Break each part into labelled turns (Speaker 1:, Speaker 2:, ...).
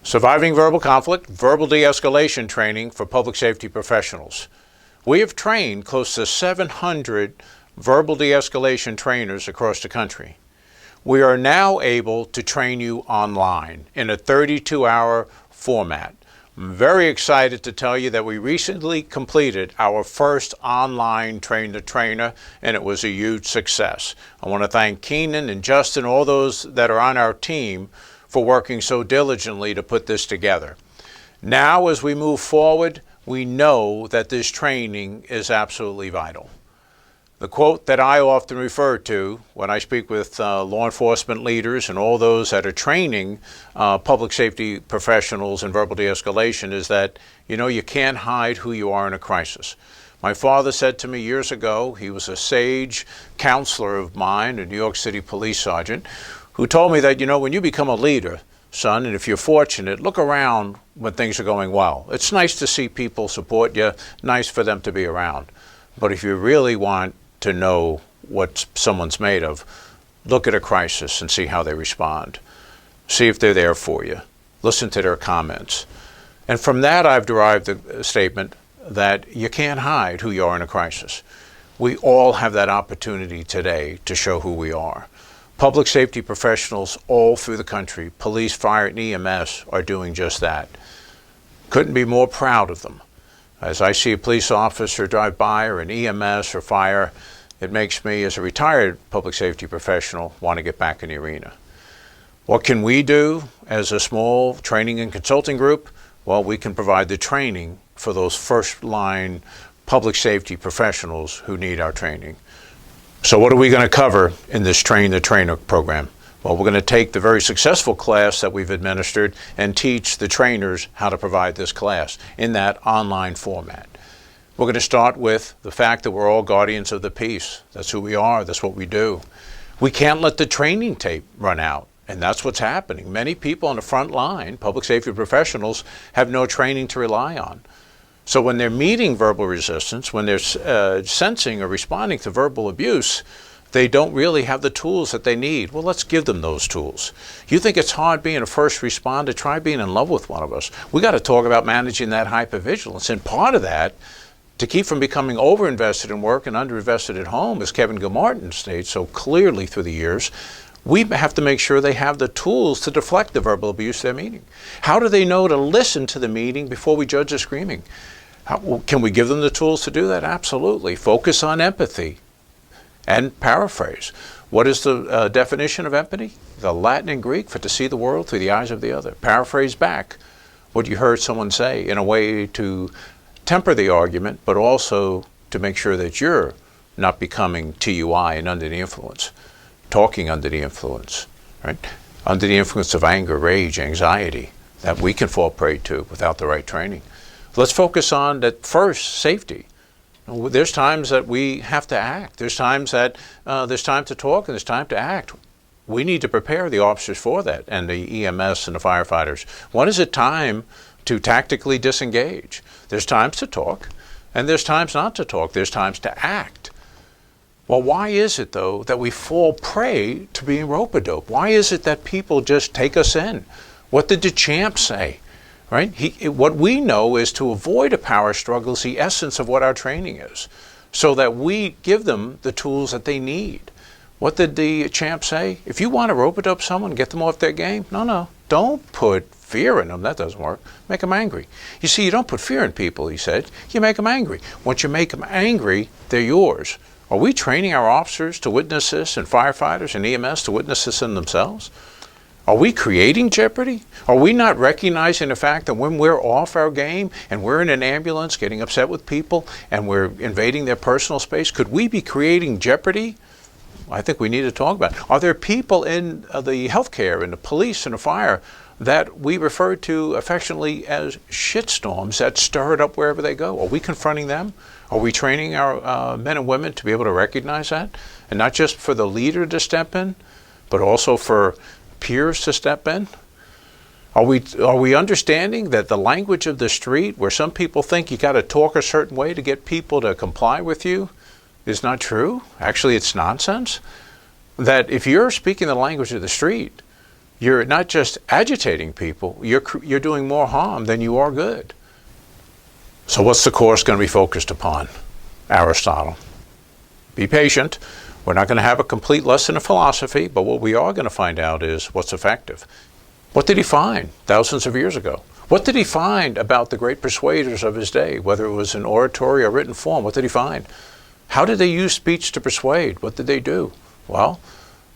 Speaker 1: Surviving Verbal Conflict, Verbal De-escalation Training for Public Safety Professionals. We have trained close to 700 verbal de-escalation trainers across the country. We are now able to train you online in a 32-hour format. I'm very excited to tell you that we recently completed our first online train-the-trainer, and it was a huge success. I want to thank Keenan and Justin, all those that are on our team, for working so diligently to put this together. Now, as we move forward, we know that this training is absolutely vital. The quote that I often refer to when I speak with law enforcement leaders and all those that are training public safety professionals in verbal de-escalation is that, you can't hide who you are in a crisis. My father said to me years ago, he was a sage counselor of mine, a New York City police sergeant, who told me that, when you become a leader, son, and if you're fortunate, look around when things are going well. It's nice to see people support you, nice for them to be around. But if you really want to know what someone's made of, look at a crisis and see how they respond. See if they're there for you. Listen to their comments. And from that, I've derived the statement that you can't hide who you are in a crisis. We all have that opportunity today to show who we are. Public safety professionals all through the country, police, fire, and EMS, are doing just that. Couldn't be more proud of them. As I see a police officer drive by, or an EMS or fire, it makes me, as a retired public safety professional, want to get back in the arena. What can we do as a small training and consulting group? Well, we can provide the training for those first-line public safety professionals who need our training. So what are we going to cover in this Train the Trainer program? Well, we're going to take the very successful class that we've administered and teach the trainers how to provide this class in that online format. We're going to start with the fact that we're all guardians of the peace. That's who we are. That's what we do. We can't let the training tape run out, and that's what's happening. Many people on the front line, public safety professionals, have no training to rely on. So when they're meeting verbal resistance, when they're sensing or responding to verbal abuse, they don't really have the tools that they need. Well, let's give them those tools. You think it's hard being a first responder? Try being in love with one of us. We got to talk about managing that hypervigilance. And part of that, to keep from becoming overinvested in work and underinvested at home, as Kevin Gilmartin states so clearly through the years, we have to make sure they have the tools to deflect the verbal abuse they're meeting. How do they know to listen to the meeting before we judge the screaming? Can we give them the tools to do that? Absolutely. Focus on empathy and paraphrase. What is the definition of empathy? The Latin and Greek for to see the world through the eyes of the other. Paraphrase back what you heard someone say in a way to temper the argument, but also to make sure that you're not becoming TUI and under the influence, talking under the influence, right? Under the influence of anger, rage, anxiety that we can fall prey to without the right training. Let's focus on that first, safety. There's times that we have to act. There's times that there's time to talk and there's time to act. We need to prepare the officers for that, and the EMS and the firefighters. When is it time to tactically disengage? There's times to talk and there's times not to talk. There's times to act. Well, why is it, though, that we fall prey to being rope-a-dope? Why is it that people just take us in? What did the champ say? Right? What we know is to avoid a power struggle is the essence of what our training is, so that we give them the tools that they need. What did the champ say? If you want to rope-a-dope someone, get them off their game, no, don't put fear in them. That doesn't work. Make them angry. You see, you don't put fear in people, he said. You make them angry. Once you make them angry, they're yours. Are we training our officers to witness this, and firefighters and EMS to witness this in themselves? Are we creating jeopardy? Are we not recognizing the fact that when we're off our game and we're in an ambulance getting upset with people and we're invading their personal space, could we be creating jeopardy? I think we need to talk about it. Are there people in the healthcare, in the police, and the fire that we refer to affectionately as shitstorms that stir it up wherever they go? Are we confronting them? Are we training our men and women to be able to recognize that? And not just for the leader to step in, but also for peers to step in? Are we understanding that the language of the street, where some people think you got to talk a certain way to get people to comply with you, is not true? Actually, it's nonsense. That if you're speaking the language of the street, You're not just agitating people, you're doing more harm than you are good. So what's the course going to be focused upon? Aristotle. Be patient. We're not going to have a complete lesson of philosophy, but what we are going to find out is what's effective. What did he find thousands of years ago? What did he find about the great persuaders of his day, whether it was in oratory or written form? What did he find? How did they use speech to persuade? What did they do? Well,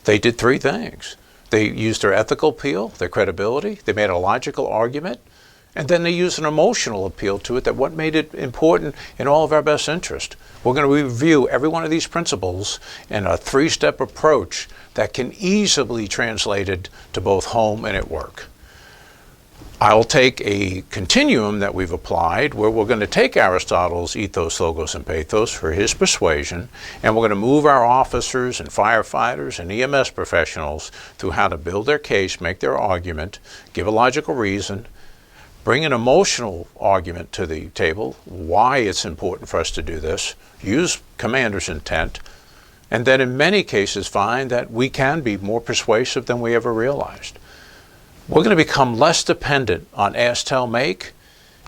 Speaker 1: they did three things. They used their ethical appeal, their credibility, they made a logical argument, and then they used an emotional appeal to it, that what made it important in all of our best interest. We're going to review every one of these principles in a three-step approach that can easily be translated to both home and at work. I'll take a continuum that we've applied where we're going to take Aristotle's ethos, logos, and pathos for his persuasion, and we're going to move our officers and firefighters and EMS professionals through how to build their case, make their argument, give a logical reason, bring an emotional argument to the table, why it's important for us to do this, use commander's intent, and then in many cases find that we can be more persuasive than we ever realized. We're going to become less dependent on ask, tell, make,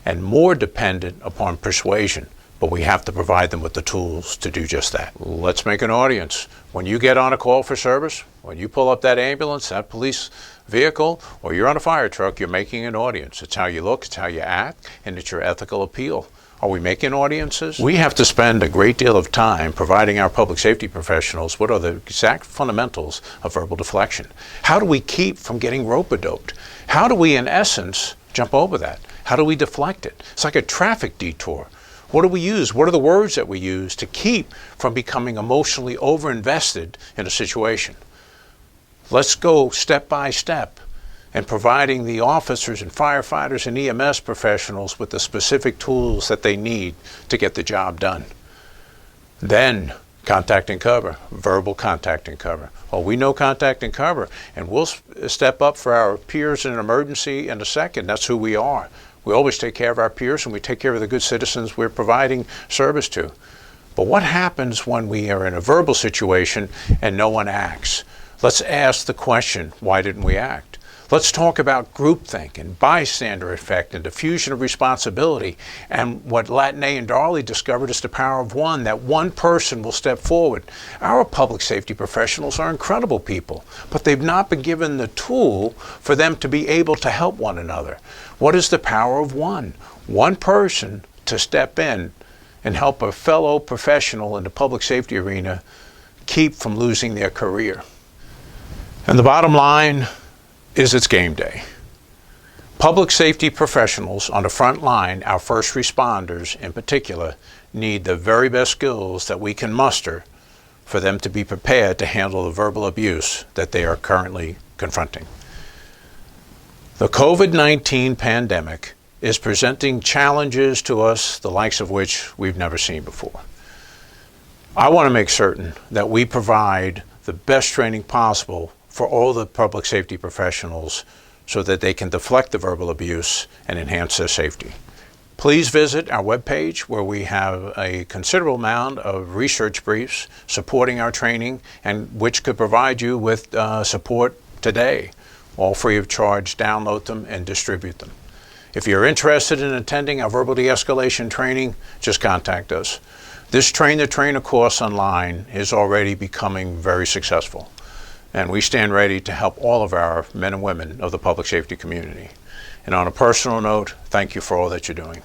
Speaker 1: and more dependent upon persuasion, but we have to provide them with the tools to do just that. Let's make an audience. When you get on a call for service, when you pull up that ambulance, that police vehicle, or you're on a fire truck, you're making an audience. It's how you look, it's how you act, and it's your ethical appeal. Are we making audiences? We have to spend a great deal of time providing our public safety professionals what are the exact fundamentals of verbal deflection. How do we keep from getting rope-a-doped? How do we, in essence, jump over that? How do we deflect it? It's like a traffic detour. What do we use? What are the words that we use to keep from becoming emotionally overinvested in a situation? Let's go step by step and providing the officers and firefighters and EMS professionals with the specific tools that they need to get the job done. Then, contact and cover, verbal contact and cover. Well, we know contact and cover, and we'll step up for our peers in an emergency in a second. That's who we are. We always take care of our peers, and we take care of the good citizens we're providing service to. But what happens when we are in a verbal situation and no one acts? Let's ask the question, why didn't we act? Let's talk about groupthink and bystander effect and diffusion of responsibility. And what Latané and Darley discovered is the power of one, that one person will step forward. Our public safety professionals are incredible people, but they've not been given the tool for them to be able to help one another. What is the power of one? One person to step in and help a fellow professional in the public safety arena keep from losing their career. And the bottom line is it's game day. Public safety professionals on the front line, our first responders in particular, need the very best skills that we can muster for them to be prepared to handle the verbal abuse that they are currently confronting. The COVID-19 pandemic is presenting challenges to us, the likes of which we've never seen before. I want to make certain that we provide the best training possible for all the public safety professionals so that they can deflect the verbal abuse and enhance their safety. Please visit our webpage where we have a considerable amount of research briefs supporting our training and which could provide you with support today. All free of charge. Download them and distribute them. If you're interested in attending our verbal de-escalation training, just contact us. This Train the Trainer course online is already becoming very successful. And we stand ready to help all of our men and women of the public safety community. And on a personal note, thank you for all that you're doing.